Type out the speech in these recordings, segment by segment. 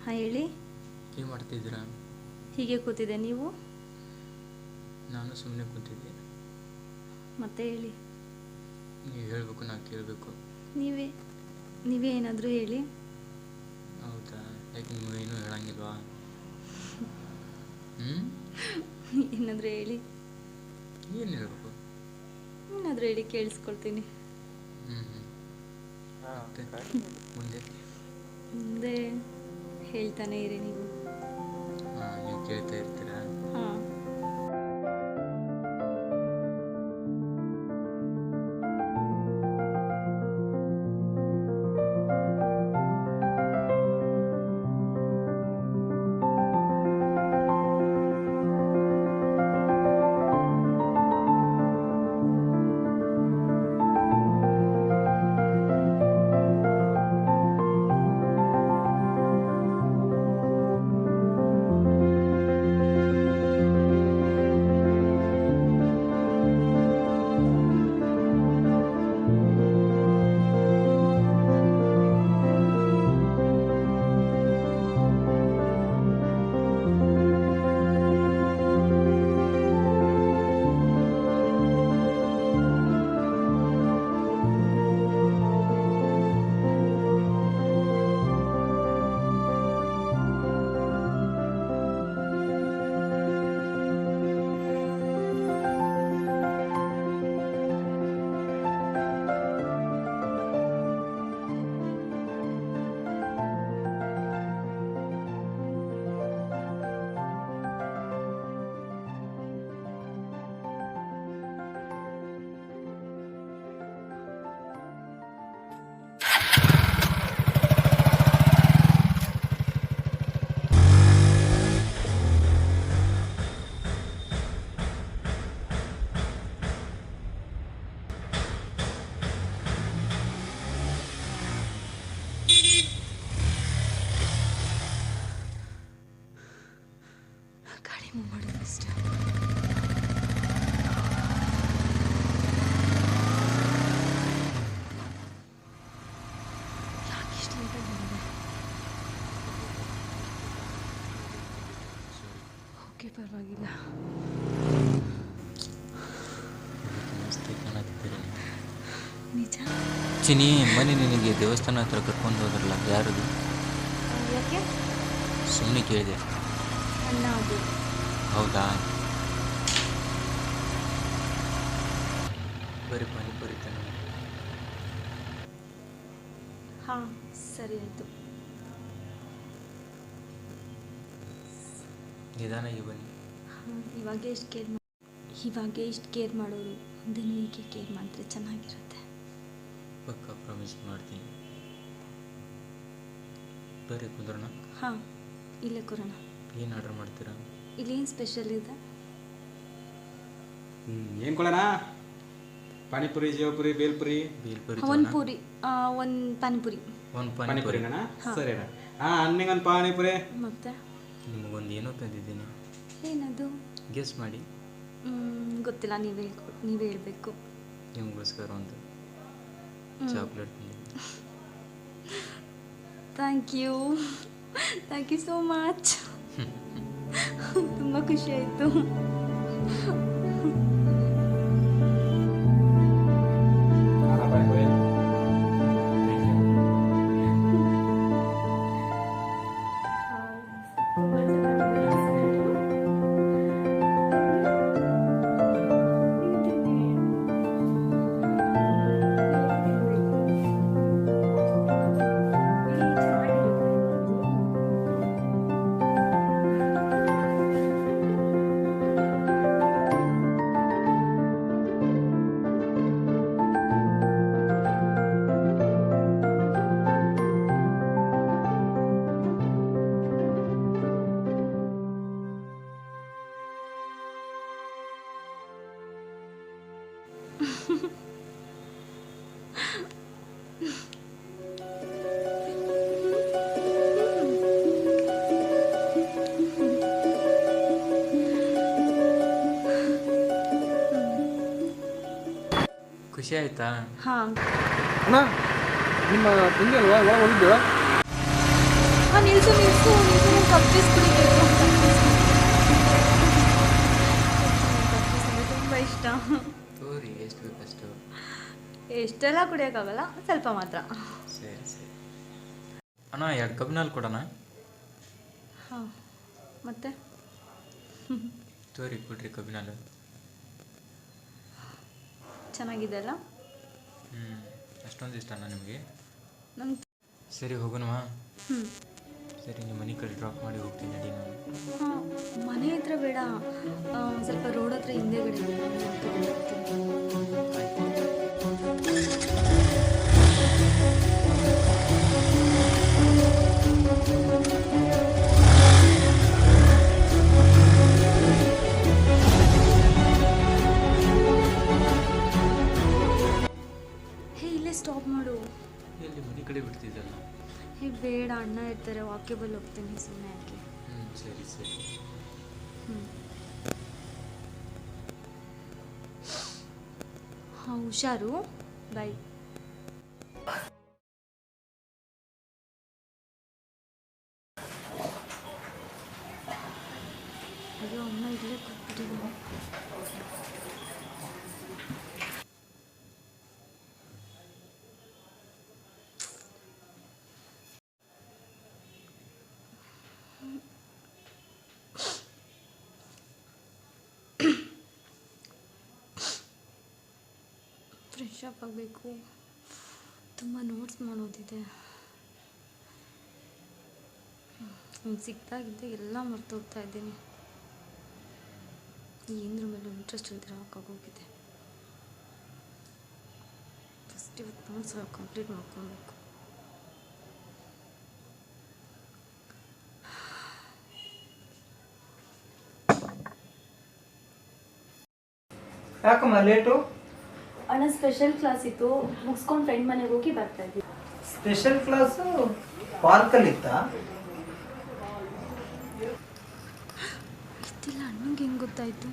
ಹಾಂ ಹೇಳಿ. ಏನು ಮಾಡ್ತಿದ್ದೀರಾ? ಹೀಗೆ ಕೂತಿದ್ದೆ, ನೀವು? ನಾನು ಸುಮ್ಮನೆ ಕೂತಿದ್ದೆ. ಮತ್ತೆ ಹೇಳಿ. ನೀವು ಹೇಳಬೇಕು, ನಾನು ಕೇಳಬೇಕು. ನೀವೇ ಏನಾದರೂ ಹೇಳಿ. ಹೌದಾ? ಯಾಕೆ ನೀವು ಏನೂ ಹೇಳಂಗಿಲ್ವಾ? ಏನಾದರೂ ಹೇಳಿ. ಏನು ಹೇಳಬೇಕು? ಏನಾದರೂ ಹೇಳಿ, ಕೇಳಿಸ್ಕೊಳ್ತೀನಿ. ಮತ್ತೆ ಮುಂದೆ ಮುಂದೆ ಹೇಳ್ತಾನೆ ಇರಿ ನೀವು. ನೀವು ಕೇಳ್ತಾ ಇರ್ತೀರಾ? ಹಾಂ. ಗಾಡಿ ಮೂವ್ ಮಾಡೋದು ಇಷ್ಟ. ಯಾಕೆ ಇಷ್ಟ ಅಂತ ಬಂದೆ? ಓಕೆ, ಪರವಾಗಿಲ್ಲ. ಮಸ್ತ್ ಕಾಣತ್ತಿದ್ದೀರಿ. ನಿಜ? ಚಿನಿ, ಮನೆ ನಿನಗೆ ದೇವಸ್ಥಾನ ಹತ್ರ ಕರ್ಕೊಂಡು ಹೋದ್ರಲ್ಲ, ಯಾರದು? ಯಾಕೆ? ಸುಮ್ಮನೆ ಕೇಳಿದೆ. ಅಣ್ಣ ಅದು. ಹೌದಾ? ಬರೀ ಪಾನಿಪುರಿ ತಾನೆ? ಹಾಂ, ಸರಿ ಆಯಿತು. ನಿಧಾನಾಗಿ ಬನ್ನಿ. ಹಾಂ, ಇವಾಗೇ ಇಷ್ಟು ಕೇರ್ ಮಾಡೋರು ಮುಂದೆನೂ ಹೀಗೆ ಕೇರ್ ಮಾಡಿದ್ರೆ ಚೆನ್ನಾಗಿರುತ್ತೆ. ಪಕ್ಕ ಪ್ರಾಮಿಸ್ ಮಾಡ್ತೀನಿ. ಬರೀ ಕುಂದ್ರೋಣ? ಹಾಂ, ಇಲ್ಲೇ ಕೂರೋಣ. ಏನು ಆರ್ಡರ್ ಮಾಡ್ತೀರಾ? ಇಲ್ಲೇನು ಸ್ಪೆಷಲ್ ಇದೆ? ಏನು ಕೊಡೋಣ? ಪಾನಿಪುರಿ, ಜೀವಪುರಿ, ಬೇಲ್ಪುರಿ? ಬೇಲ್ಪುರಿ ಒಂದು ಪೂರಿ, ಒಂದು ಪಾನಿಪುರಿ. ಒಂದು ಪಾನಿಪುರಿ. ಪಾನಿಪುರಿನಾ? ಸರಿ ಅಣ್ಣ. ಅನ್ನಿಗೊಂದು ಪಾನಿಪುರಿ. ಮತ್ತೆ ನಿಮಗೊಂದು ಏನೋ ತಂದಿದ್ದೀನಿ, ಏನದು? ಗೆಸ್ ಮಾಡಿ. ಗೊತ್ತಿಲ್ಲ, ನೀವೇ ಹೇಳಬೇಕು. ನಿಮಗೋಸ್ಕರ ಒಂದು ಚಾಕ್ಲೇಟ್ ತಂದಿದ್ದೀನಿ. Thank you so much. ತುಂಬ ಖುಷಿ ಆಯಿತು. ಖುಷಿ ಆಯ್ತಾ? ಹಾಂ ಅಣ್ಣ, ನಿಮ್ಮ ತಂಗಿ ಅಲ್ವಾ ಒಳಗೆ ಹೋಗಿದ್ದು? ನಿಲ್ಸು ನಿಲ್ಸು ನಿಲ್ಸು ನಂಗೆ ಕಪ್ಪಿಸ್ ಕುಡಿಬೇಕು ಕಪ್ಪಿಸ್ ಅಂದರೆ ತುಂಬ ಇಷ್ಟ. ತೋರಿ ಎಷ್ಟು ಬೇಕಷ್ಟು. ಎಷ್ಟೆಲ್ಲ ಕುಡಿಯೋಕ್ಕಾಗಲ್ಲ, ಸ್ವಲ್ಪ ಮಾತ್ರ. ಸರಿ ಸರಿ ಅಣ್ಣ 2 ಕಬ್ಬಿನಲ್ಲಿ ಕೊಡೋಣ. ಹಾಂ ಮತ್ತೆ ತೋರಿ ಕೊಡ್ರಿ ಕಬ್ಬಿನಲ್ಲಿ. ಚೆನ್ನಾಗಿದೆ ಅಲ್ಲ? ಅಷ್ಟೊಂದು ಇಷ್ಟನಾ ನಿಮಗೆ? ನಂಗೆ ಸರಿ ಹೋಗೋಣವಾ? ಹ್ಞೂ ಸರಿ ನಿಮ್ಮ ಮನೆ ಕಡೆ ಡ್ರಾಪ್ ಮಾಡಿ ಹೋಗ್ತೀನಿ ನಡಿ ನಾನು. ಹಾಂ ಮನೆ ಹತ್ರ ಬೇಡ, ಸ್ವಲ್ಪ ರೋಡ್ ಹತ್ರ ಹಿಂದೆಗಡೆ ಹೇ ಇಲ್ಲೇ ಸ್ಟಾಪ್ ಮಾಡು. ಎಲ್ಲಿ ಮನೆ ಕಡೆ ಬಿಡ್ತಿದ್ದಲ್ಲ? ಹೇ ಬೇಡ, ಅಣ್ಣ ಇರ್ತಾರೆ, ವಾಕ್ಯಬಲ್ ಹೋಗ್ತೀನಿ ಸುಮ್ಮನೆ ಯಾಕೆ. ಸರಿ ಸರಿ. ಹಾಂ ಹುಷಾರು, ಬಾಯ್. ಅಯ್ಯೋ ಅಮ್ಮ ಇಲ್ಲೇ ಕೂತ್ಬಿಟ್ಟಿದ್ದೀನಿ. ಫ್ರೆಶ್ ಅಪ್ ಆಗಬೇಕು, ತುಂಬ ನೋಟ್ಸ್ ಮಾಡೋದಿದೆ. ಇನ್ನು ಸಿಕ್ತಾಗಿದ್ದೆ ಎಲ್ಲ ಮರ್ತೋಗ್ತಾ ಇದ್ದೀನಿ. ಏನರ ಮೇಲೂ ಇಂಟ್ರೆಸ್ಟ್ ಇಲ್ದಿರ ಹಾಕಾಗೋಗಿದೆ. ಫಸ್ಟ್ ಇವತ್ತು ನೋಟ್ಸ್ ಕಂಪ್ಲೀಟ್ ಮಾಡ್ಕೊಬೇಕು. ಯಾಕಮ್ಮ ಲೇಟು? ಅಣ್ಣ ಸ್ಪೆಷಲ್ ಕ್ಲಾಸ್ ಇತ್ತು, ಮುಗಿಸ್ಕೊಂಡು ಫ್ರೆಂಡ್ ಮನೆಗೆ ಹೋಗಿ ಬರ್ತಾ ಇದ್ವಿ. ಸ್ಪೆಷಲ್ ಕ್ಲಾಸು ಪಾರ್ಕಲ್ಲಿತ್ತಾ? ಗೊತ್ತಿಲ್ಲ, ಅಣ್ಣಂಗೆ ಹೆಂಗೆ ಗೊತ್ತಾಯ್ತು?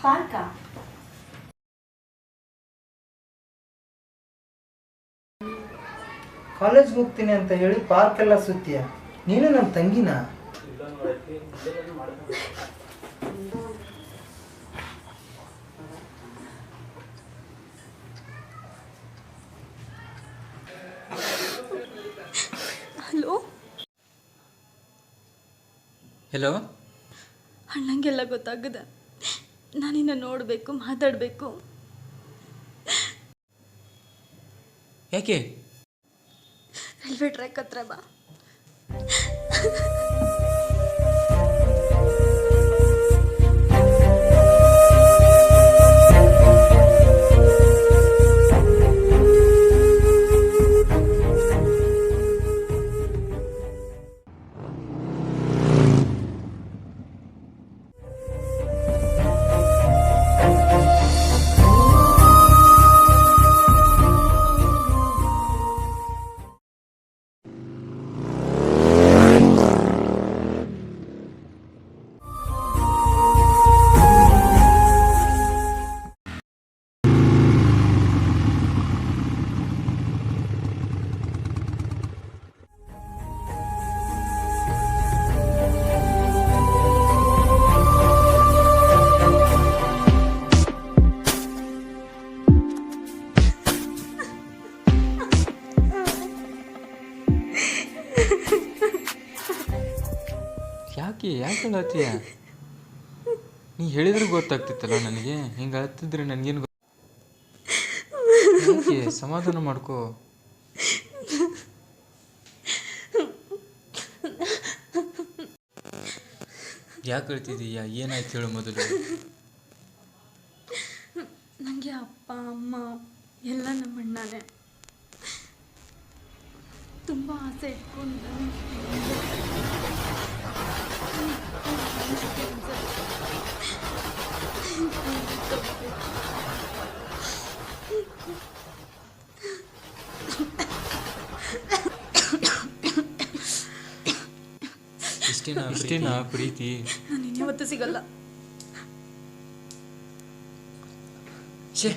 ಪಾರ್ಕಾ? ಕಾಲೇಜ್ಗೆ ಹೋಗ್ತೀನಿ ಅಂತ ಹೇಳಿ ಪಾರ್ಕ್ ಎಲ್ಲ ಸುತ್ತೀಯ? ನೀನು ನಮ್ಮ ತಂಗಿನ? Hello hello. ಅಣ್ಣಂಗೆಲ್ಲ ಗೊತ್ತಾಗದ, ನಾನಿನ್ನ ನೋಡಬೇಕು, ಮಾತಾಡಬೇಕು. ಯಾಕೆ? ರೈಲ್ವೆ ಟ್ರ್ಯಾಕ್ ಹತ್ರ ಬಾ. ಯಾಕೆ ಅಳತ್ತೀಯ? ನೀ ಹೇಳಿದ್ರೆ ಗೊತ್ತಾಗ್ತಿತ್ತಲ್ಲ ನನಗೆ. ಹಿಂಗೆ ಅಳ್ತಿದ್ರೆ ನನಗೇನು ಯಾಕೆ? ಸಮಾಧಾನ ಮಾಡ್ಕೋ. ಯಾಕೆ ಅಳ್ತಿದೀಯ? ಏನಾಯ್ತು ಹೇಳು ಮೊದಲು. ನನಗೆ ಅಪ್ಪ ಅಮ್ಮ ಎಲ್ಲ ನಮ್ಮ ಅಣ್ಣನೇ. ತುಂಬ ಆಸೆ ಇಟ್ಕೊಂಡು ಇಷ್ಟೇನಾ ಪ್ರೀತಿ? ನಾನು ಇನ್ಯಾವತ್ತೂ ಸಿಗಲ್ಲ. ಛೇ